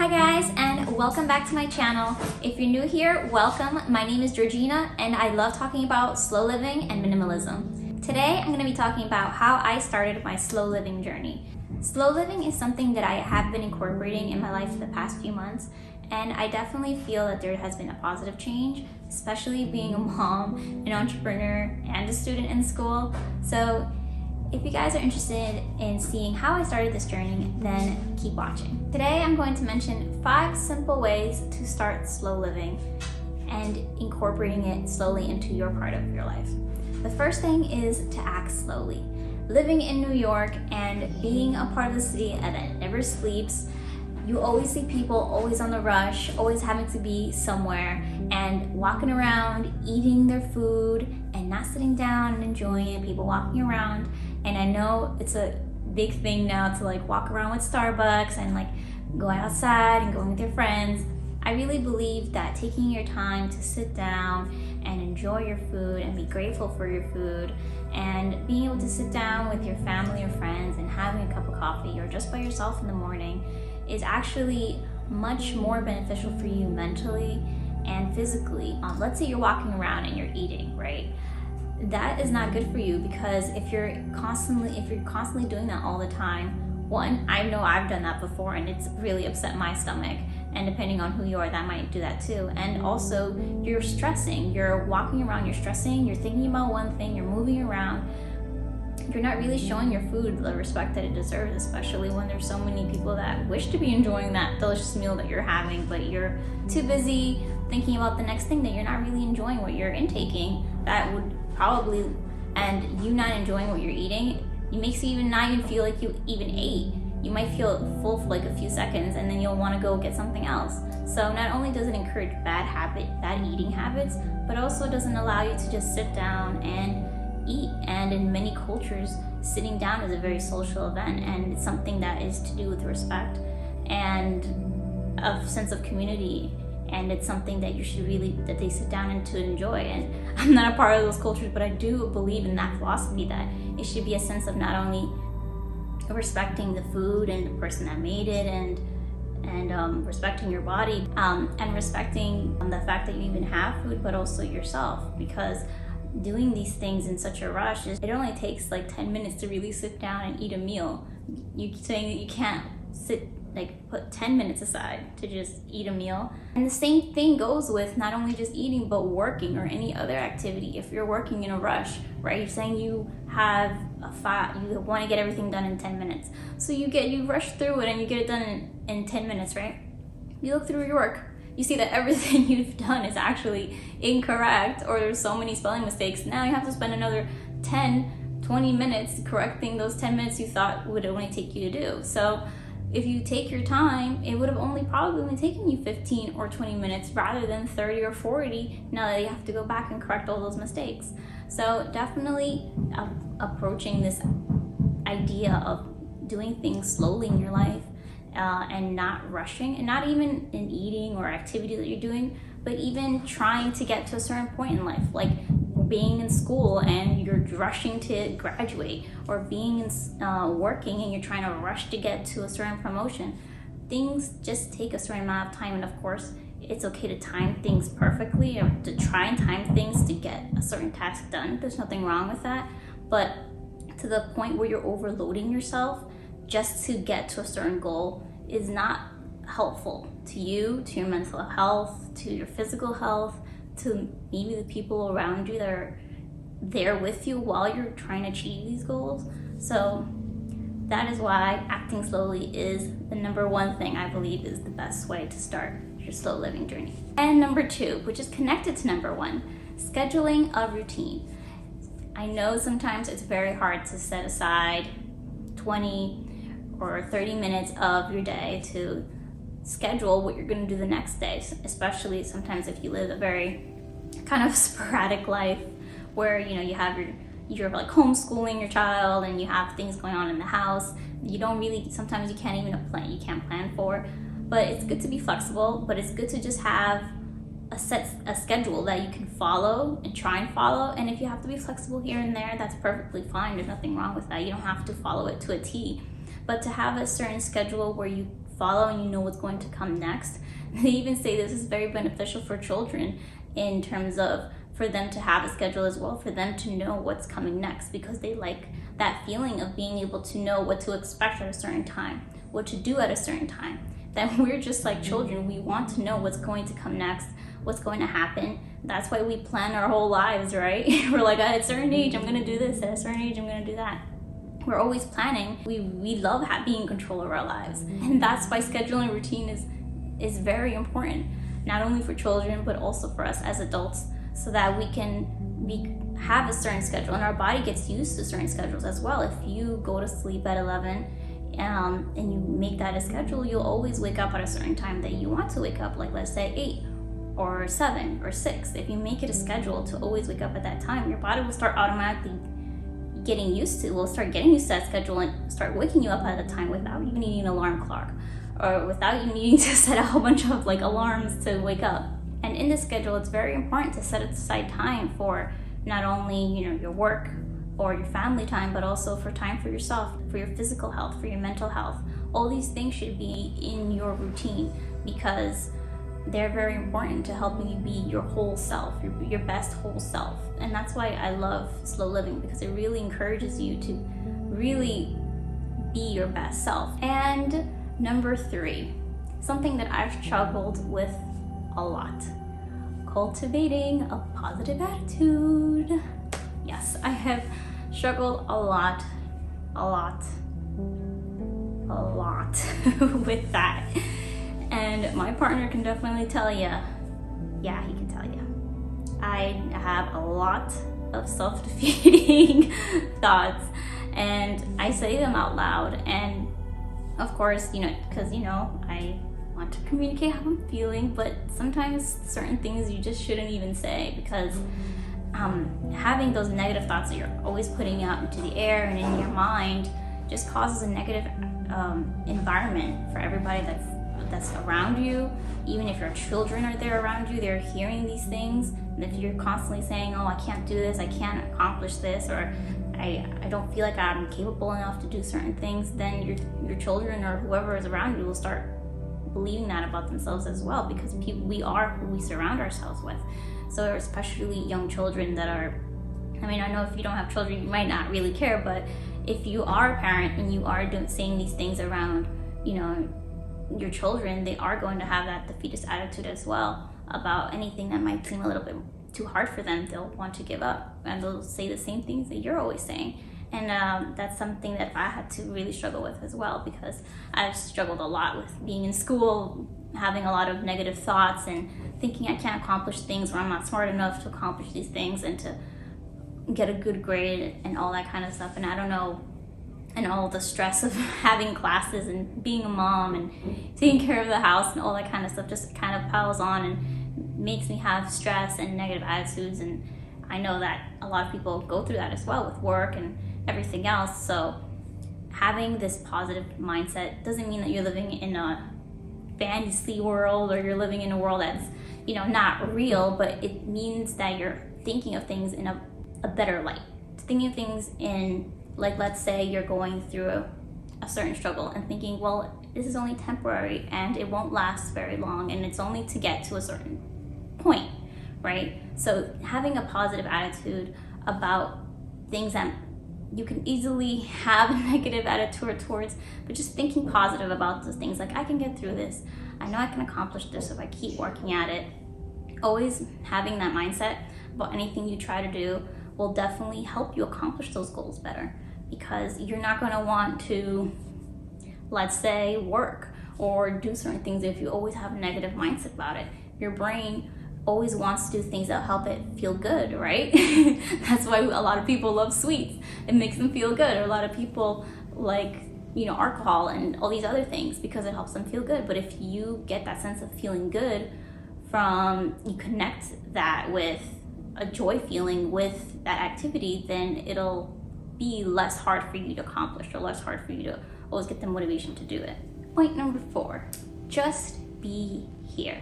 Hi guys, and welcome back to my channel. If you're new here, welcome. My name is Georgina and I love talking about slow living and minimalism. Today I'm going to be talking about how I started my slow living journey. Slow living is something that I have been incorporating in my life for the past few months, and I definitely feel that there has been a positive change, especially being a mom, an entrepreneur, and a student in school. So if you guys are interested in seeing how I started this journey, then keep watching. Today I'm going to mention 5 simple ways to start slow living and incorporating it slowly into your part of your life. The first thing is to act slowly. Living in New York and being a part of the city that never sleeps, you always see people always on the rush, always having to be somewhere and walking around, eating their food and not sitting down and enjoying it, people walking around. And I know it's a big thing now to like walk around with Starbucks and like go outside and going with your friends. I really believe that taking your time to sit down and enjoy your food and be grateful for your food and being able to sit down with your family or friends and having a cup of coffee or just by yourself in the morning is actually much more beneficial for you mentally and physically. Let's say you're walking around and you're eating, right? That is not good for you, because if you're constantly doing that all the time, one, I know I've done that before and it's really upset my stomach, and depending on who you are, that might do that too. And also you're stressing, you're walking around, you're stressing, you're thinking about one thing, you're moving around. You're not really showing your food the respect that it deserves, especially when there's so many people that wish to be enjoying that delicious meal that you're having, but you're too busy thinking about the next thing that you're not really enjoying what you're intaking. That would probably, and you not enjoying what you're eating, it makes you not even feel like you even ate. You might feel full for like a few seconds and then you'll want to go get something else. So not only does it encourage bad eating habits, but also doesn't allow you to just sit down and eat. And in many cultures, sitting down is a very social event, and it's something that is to do with respect and a sense of community, and it's something that that they sit down and to enjoy. And I'm not a part of those cultures, but I do believe in that philosophy that it should be a sense of not only respecting the food and the person that made it and respecting your body and respecting the fact that you even have food, but also yourself, because doing these things in such a rush, it only takes like 10 minutes to really sit down and eat a meal. You saying that you can't put 10 minutes aside to just eat a meal. And the same thing goes with not only just eating, but working or any other activity. If you're working in a rush, right? You're saying you have you want to get everything done in 10 minutes. So you rush through it and you get it done in 10 minutes, right? You look through your work, you see that everything you've done is actually incorrect, or there's so many spelling mistakes. Now you have to spend another 20 minutes correcting those 10 minutes you thought would only take you to do. So if you take your time, it would have probably only taken you 15 or 20 minutes rather than 30 or 40 now that you have to go back and correct all those mistakes. So definitely approaching this idea of doing things slowly in your life and not rushing, and not even in eating or activity that you're doing, but even trying to get to a certain point in life, like being in school and you're rushing to graduate, or being working and you're trying to rush to get to a certain promotion. Things just take a certain amount of time, and of course it's okay to time things perfectly, or to try and time things to get a certain task done. There's nothing wrong with that, but to the point where you're overloading yourself just to get to a certain goal is not helpful to you, to your mental health, to your physical health, to maybe the people around you that are there with you while you're trying to achieve these goals. So that is why acting slowly is the number 1 thing I believe is the best way to start your slow living journey. And number 2, which is connected to number 1, scheduling a routine. I know sometimes it's very hard to set aside 20 or 30 minutes of your day to schedule what you're going to do the next day, especially sometimes if you live a very kind of sporadic life where you have you're like homeschooling your child and you have things going on in the house. Sometimes you can't plan for, but it's good to be flexible. But it's good to just have a schedule that you can follow and try and follow. And if you have to be flexible here and there, that's perfectly fine. There's nothing wrong with that. You don't have to follow it to a T, but to have a certain schedule where you follow and you know what's going to come next. They even say this is very beneficial for children in terms of for them to have a schedule as well, for them to know what's coming next, because they like that feeling of being able to know what to expect at a certain time, what to do at a certain time. That we're just like children, we want to know what's going to come next, what's going to happen. That's why we plan our whole lives, right? We're like, at a certain age I'm gonna do this, at a certain age I'm gonna do that. We're always planning. We love being in control of our lives, and that's why scheduling routine is very important, not only for children but also for us as adults, so that we can have a certain schedule and our body gets used to certain schedules as well. If you go to sleep at 11 and you make that a schedule, you'll always wake up at a certain time that you want to wake up, like let's say 8 or 7 or 6. If you make it a schedule to always wake up at that time, your body will start automatically getting used to, will start getting used to that schedule and start waking you up at a time without you needing an alarm clock or without you needing to set a whole bunch of like alarms to wake up. And in the schedule, it's very important to set aside time for not only, your work or your family time, but also for time for yourself, for your physical health, for your mental health. All these things should be in your routine because they're very important to helping you be your whole self, your best whole self. And that's why I love slow living, because it really encourages you to really be your best self. And number 3, something that I've struggled with a lot: cultivating a positive attitude. Yes, I have struggled a lot with that. And my partner can definitely tell you, yeah, he can tell you, I have a lot of self-defeating thoughts, and I say them out loud. And of course, because I want to communicate how I'm feeling, but sometimes certain things you just shouldn't even say, because having those negative thoughts that you're always putting out into the air and in your mind just causes a negative environment for everybody that's around you. Even if your children are there around you, they're hearing these things. And if you're constantly saying, oh, I can't do this, I can't accomplish this, or I don't feel like I'm capable enough to do certain things, then your children or whoever is around you will start believing that about themselves as well, because we are who we surround ourselves with. So especially young children that are, I know if you don't have children you might not really care, but if you are a parent and you are saying these things around your children, they are going to have that defeatist attitude as well about anything that might seem a little bit too hard for them. They'll want to give up, and they'll say the same things that you're always saying. And that's something that I had to really struggle with as well, because I've struggled a lot with being in school, having a lot of negative thoughts and thinking I can't accomplish things, or I'm not smart enough to accomplish these things and to get a good grade and all that kind of stuff. And I don't know, and all the stress of having classes and being a mom and taking care of the house and all that kind of stuff just kind of piles on and makes me have stress and negative attitudes. And I know that a lot of people go through that as well with work and everything else. So having this positive mindset doesn't mean that you're living in a fantasy world or you're living in a world that's not real, but it means that you're thinking of things in a better light, thinking of things in, like, let's say you're going through a certain struggle and thinking, well, this is only temporary and it won't last very long, and it's only to get to a certain point, right? So having a positive attitude about things that you can easily have a negative attitude towards, but just thinking positive about those things, like, I can get through this, I know I can accomplish this if I keep working at it. Always having that mindset about anything you try to do will definitely help you accomplish those goals better, because you're not going to want to, let's say, work or do certain things if you always have a negative mindset about it. Your brain always wants to do things that help it feel good, right? That's why a lot of people love sweets. It makes them feel good. Or a lot of people like, alcohol and all these other things because it helps them feel good. But if you get that sense of feeling good you connect that with a joy feeling with that activity, then it'll be less hard for you to accomplish, or less hard for you to always get the motivation to do it. Point number 4, just be here.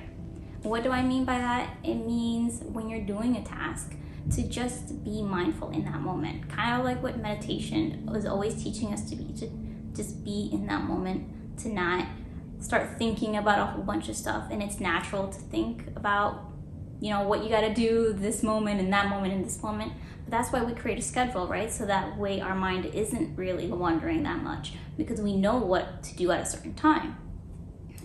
What do I mean by that? It means when you're doing a task, to just be mindful in that moment. Kind of like what meditation was always teaching us to be, to just be in that moment, to not start thinking about a whole bunch of stuff, and it's natural to think about, you know, what you got to do this moment and that moment and this moment. But that's why we create a schedule, right? So that way our mind isn't really wandering that much, because we know what to do at a certain time.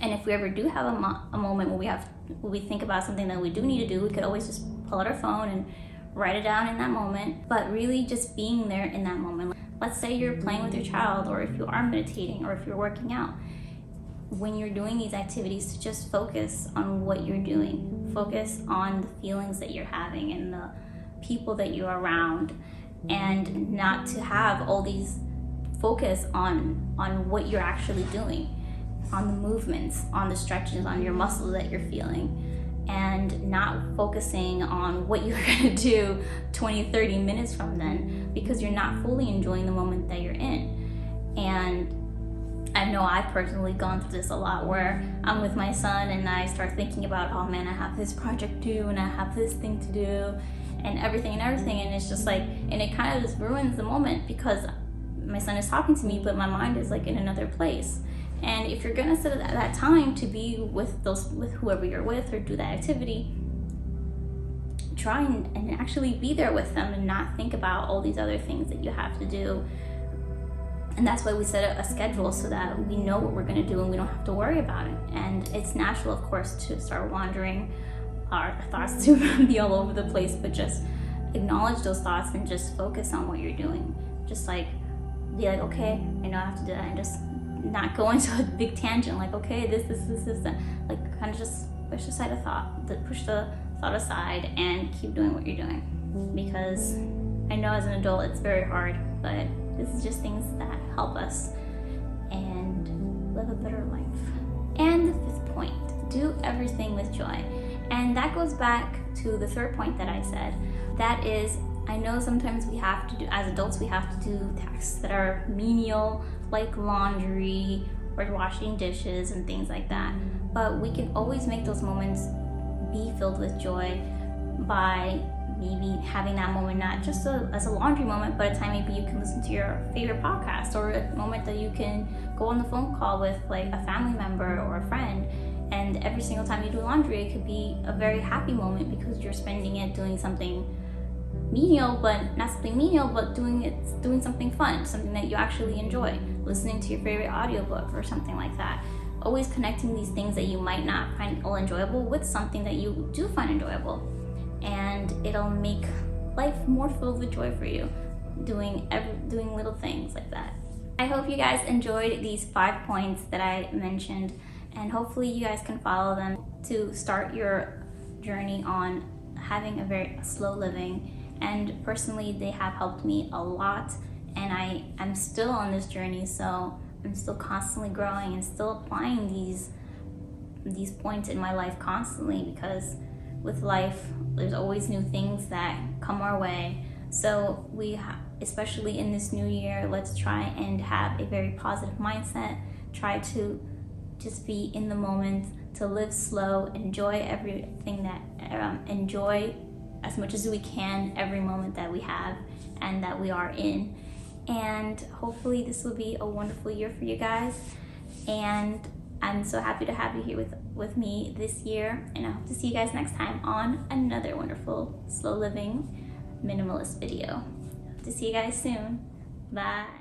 And if we ever do have a moment where we think about something that we do need to do, we could always just pull out our phone and write it down in that moment. But really just being there in that moment. Let's say you're playing with your child, or if you are meditating, or if you're working out. When you're doing these activities, to just focus on what you're doing. Focus on the feelings that you're having and the people that you're around, and not to have all these focus on what you're actually doing, on the movements, on the stretches, on your muscles that you're feeling, and not focusing on what you're gonna do 20-30 minutes from then, because you're not fully enjoying the moment that you're in. And I know I've personally gone through this a lot, where I'm with my son and I start thinking about, oh man, I have this project due and I have this thing to do and everything, and it's just like, and it kind of just ruins the moment, because my son is talking to me but my mind is like in another place. And if you're gonna set that time to be with whoever you're with, or do that activity, try and actually be there with them and not think about all these other things that you have to do. And that's why we set a schedule, so that we know what we're gonna do and we don't have to worry about it. And it's natural, of course, to start wandering, our thoughts to be all over the place, but just acknowledge those thoughts and just focus on what you're doing. Just like, be like, okay, I know I have to do that, and just not go into a big tangent, like, okay, this, that. Like, kind of just push aside push the thought aside and keep doing what you're doing. Because I know as an adult it's very hard, but this is just things that help us and live a better life. And the fifth point, do everything with joy. And that goes back to the third point that I said. That is, I know sometimes we have to do, as adults, we have to do tasks that are menial, like laundry or washing dishes and things like that. But we can always make those moments be filled with joy by maybe having that moment, not just as a laundry moment, but a time maybe you can listen to your favorite podcast, or a moment that you can go on the phone call with like a family member or a friend. And every single time you do laundry, it could be a very happy moment, because you're spending it doing something menial, but not something menial, but doing something fun, something that you actually enjoy, listening to your favorite audiobook or something like that. Always connecting these things that you might not find all enjoyable with something that you do find enjoyable, and it'll make life more filled with joy for you, doing little things like that. I hope you guys enjoyed these 5 points that I mentioned, and hopefully you guys can follow them to start your journey on having a very slow living. And personally, they have helped me a lot, and I'm still on this journey, so I'm still constantly growing and still applying these points in my life constantly, because with life, there's always new things that come our way. So especially in this new year, let's try and have a very positive mindset. Try to just be in the moment, to live slow, enjoy everything enjoy as much as we can every moment that we have and that we are in. And hopefully this will be a wonderful year for you guys. And I'm so happy to have you here with me this year. And I hope to see you guys next time on another wonderful slow living minimalist video. Hope to see you guys soon. Bye.